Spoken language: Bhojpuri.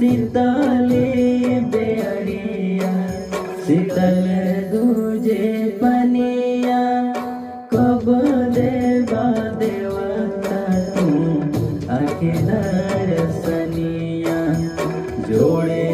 शीतले बेअरिया शीतल दूजे पनिया कब देवा देवता तू आके दर्शनिया जोड़े